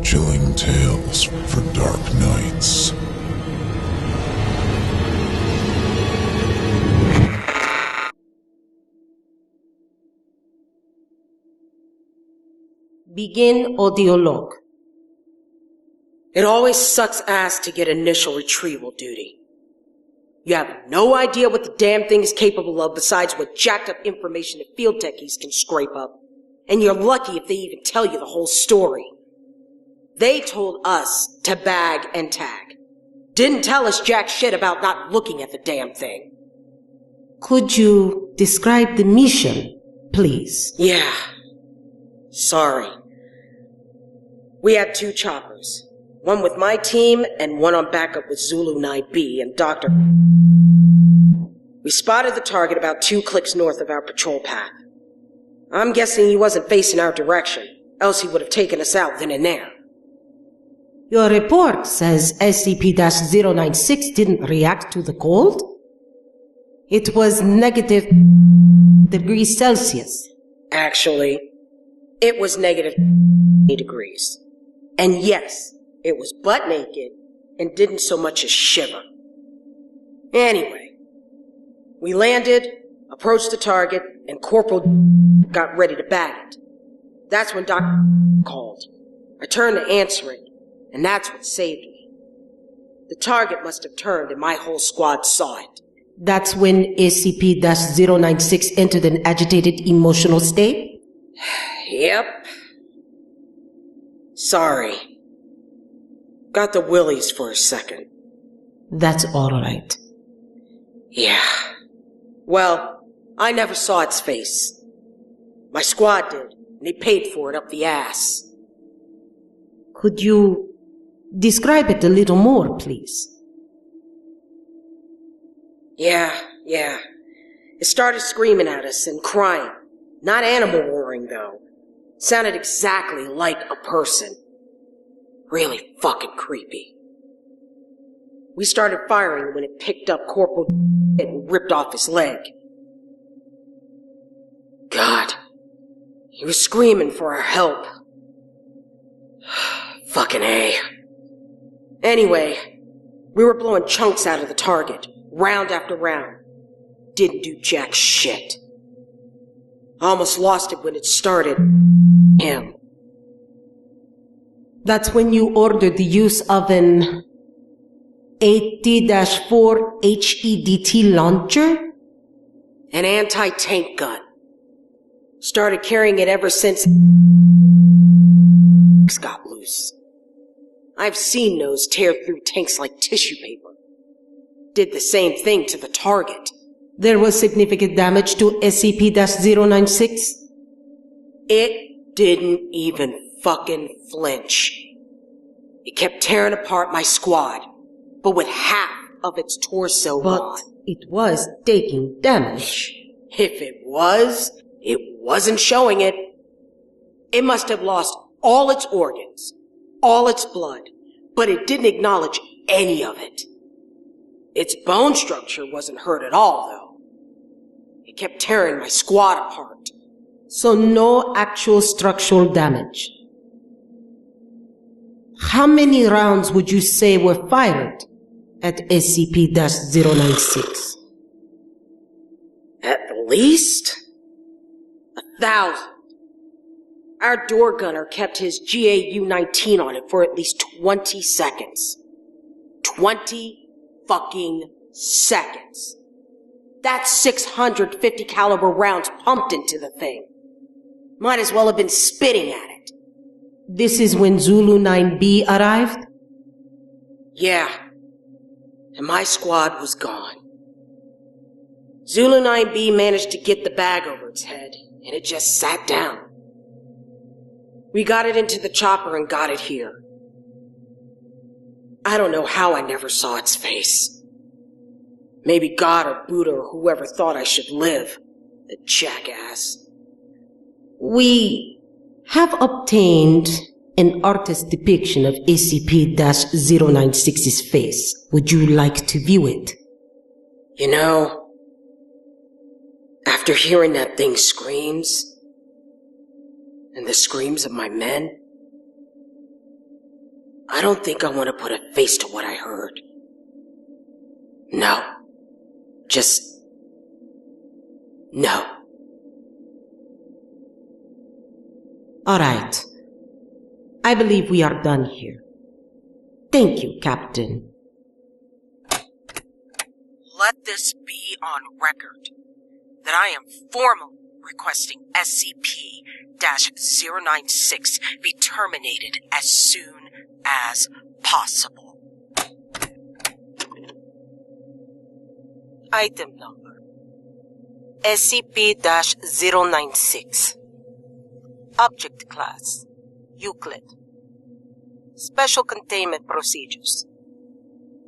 Chilling tales for dark nights. Begin audio log. It always sucks ass to get initial retrieval duty. You have no idea what the damn thing is capable of besides what jacked up information the field techies can scrape up. And you're lucky if they even tell you the whole story. They told us to bag and tag. Didn't tell us jack shit about not looking at the damn thing. Could you describe the mission, please? Yeah. Sorry. We had 2 choppers. One with my team and one on backup with Zulu 9B and Dr. We spotted the target about 2 clicks north of our patrol path. I'm guessing he wasn't facing our direction, else he would have taken us out then and there. Your report says SCP-096 didn't react to the cold? It was -degrees Actually, it was -8 degrees. And yes, it was butt naked and didn't so much as shiver. Anyway, we landed, approached the target, and Corporal got ready to bag it. That's when Doc called. I turned to answer it, and that's what saved me. The target must have turned and my whole squad saw it. That's when SCP-096 entered an agitated emotional state? Yep. Sorry. Got the willies for a second. That's alright. Yeah. Well, I never saw its face. My squad did, and they paid for it up the ass. Could you describe it a little more, please? Yeah. It started screaming at us and crying. Not animal roaring, though. Sounded exactly like a person. Really fucking creepy. We started firing when it picked up Corporal and ripped off his leg. God. He was screaming for our help. Fucking A. Anyway, we were blowing chunks out of the target, round after round. Didn't do jack shit. Almost lost it when it started. Him. That's when you ordered the use of an 80-4 HEDT launcher? An anti-tank gun. Started carrying it ever since got loose. I've seen those tear through tanks like tissue paper. Did the same thing to the target. There was significant damage to SCP-096? It didn't even fucking flinch. It kept tearing apart my squad, but with half of its torso gone. But it was taking damage. If it was, it wasn't showing it. It must have lost all its organs, all its blood, but it didn't acknowledge any of it. Its bone structure wasn't hurt at all, though. It kept tearing my squad apart. So no actual structural damage. How many rounds would you say were fired at SCP-096? At least 1,000. Our door gunner kept his GAU-19 on it for at least 20 seconds. 20 fucking seconds. That's 650 caliber rounds pumped into the thing. Might as well have been spitting at it. This is when Zulu 9B arrived? Yeah. And my squad was gone. Zulu 9B managed to get the bag over its head, and it just sat down. We got it into the chopper and got it here. I don't know how I never saw its face. Maybe God or Buddha or whoever thought I should live. The jackass. We have obtained an artist's depiction of SCP-096's face. Would you like to view it? You know, after hearing that thing screams, and the screams of my men, I don't think I want to put a face to what I heard. No. Just... no. All right. I believe we are done here. Thank you, Captain. Let this be on record that I am formally requesting SCP-096 be terminated as soon as possible. Item number SCP-096. Object Class Euclid. Special Containment Procedures.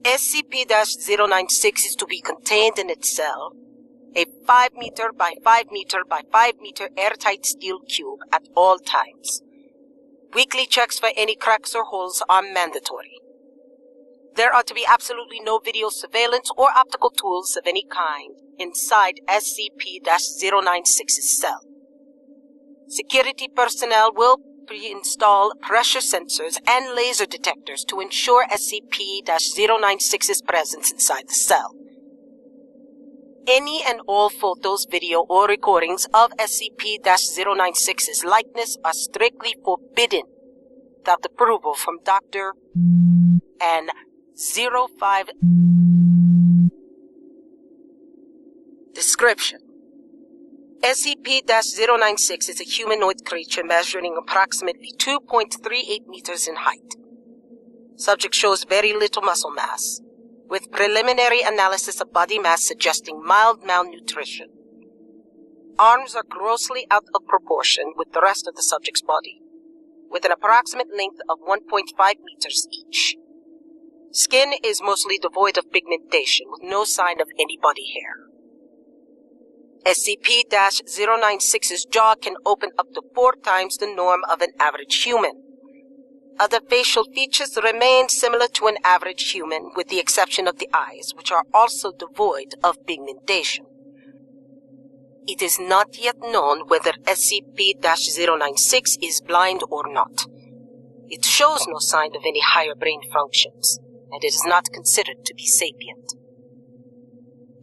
SCP-096 is to be contained in its cell, a 5 meter by 5 meter by 5 meter airtight steel cube at all times. Weekly checks for any cracks or holes are mandatory. There are to be absolutely no video surveillance or optical tools of any kind inside SCP-096's cell. Security personnel will install pressure sensors and laser detectors to ensure SCP-096's presence inside the cell. Any and all photos, video, or recordings of SCP-096's likeness are strictly forbidden without approval from Dr. and 05. Description: SCP-096 is a humanoid creature measuring approximately 2.38 meters in height. Subject shows very little muscle mass, with preliminary analysis of body mass suggesting mild malnutrition. Arms are grossly out of proportion with the rest of the subject's body, with an approximate length of 1.5 meters each. Skin is mostly devoid of pigmentation, with no sign of any body hair. SCP-096's jaw can open up to 4 times the norm of an average human. Other facial features remain similar to an average human, with the exception of the eyes, which are also devoid of pigmentation. It is not yet known whether SCP-096 is blind or not. It shows no sign of any higher brain functions, and it is not considered to be sapient.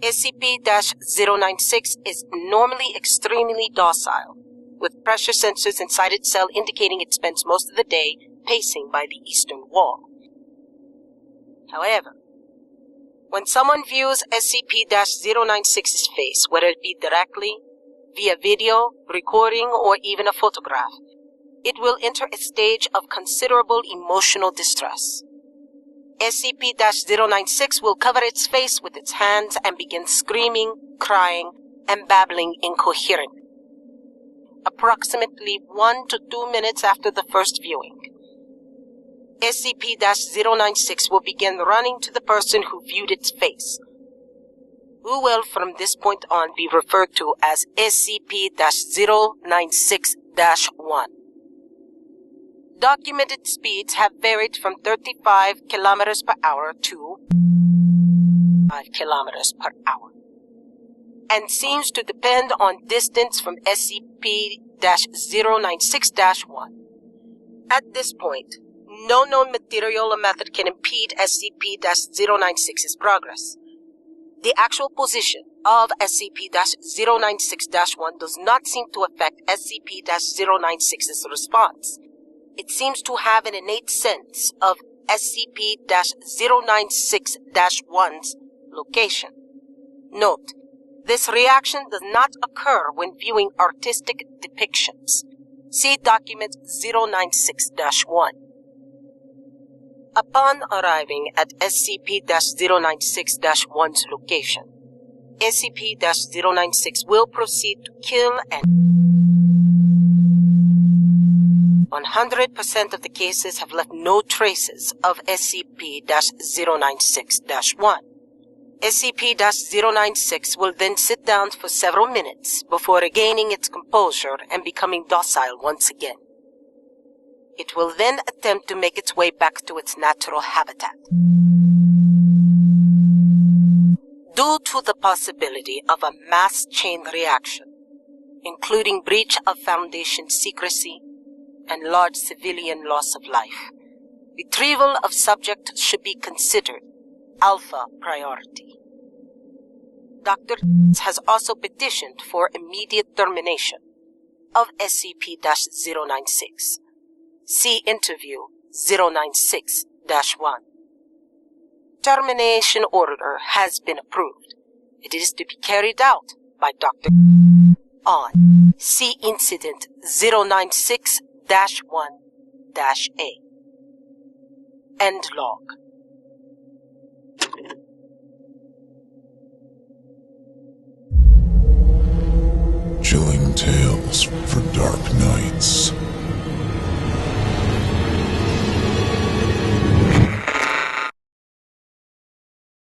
SCP-096 is normally extremely docile, with pressure sensors inside its cell indicating it spends most of the day pacing by the eastern wall. However, when someone views SCP-096's face, whether it be directly, via video, recording, or even a photograph, it will enter a stage of considerable emotional distress. SCP-096 will cover its face with its hands and begin screaming, crying, and babbling incoherently. Approximately 1 to 2 minutes after the first viewing, SCP-096 will begin running to the person who viewed its face, who will from this point on be referred to as SCP-096-1. Documented speeds have varied from 35 kilometers per hour to 5 kilometers per hour, and seems to depend on distance from SCP-096-1. At this point, no known material or method can impede SCP-096's progress. The actual position of SCP-096-1 does not seem to affect SCP-096's response. It seems to have an innate sense of SCP-096-1's location. Note, this reaction does not occur when viewing artistic depictions. See document 096-1. Upon arriving at SCP-096-1's location, SCP-096 will proceed to kill and 100% of the cases have left no traces of SCP-096-1. SCP-096 will then sit down for several minutes before regaining its composure and becoming docile once again. It will then attempt to make its way back to its natural habitat. Due to the possibility of a mass chain reaction, including breach of Foundation secrecy and large civilian loss of life, Retrieval of subject should be considered alpha priority. Dr. has also petitioned for immediate termination of SCP-096. See interview 096-1. Termination order has been approved. It is to be carried out by Dr. on See Incident 096-1-A. End log. Chilling tales for dark nights.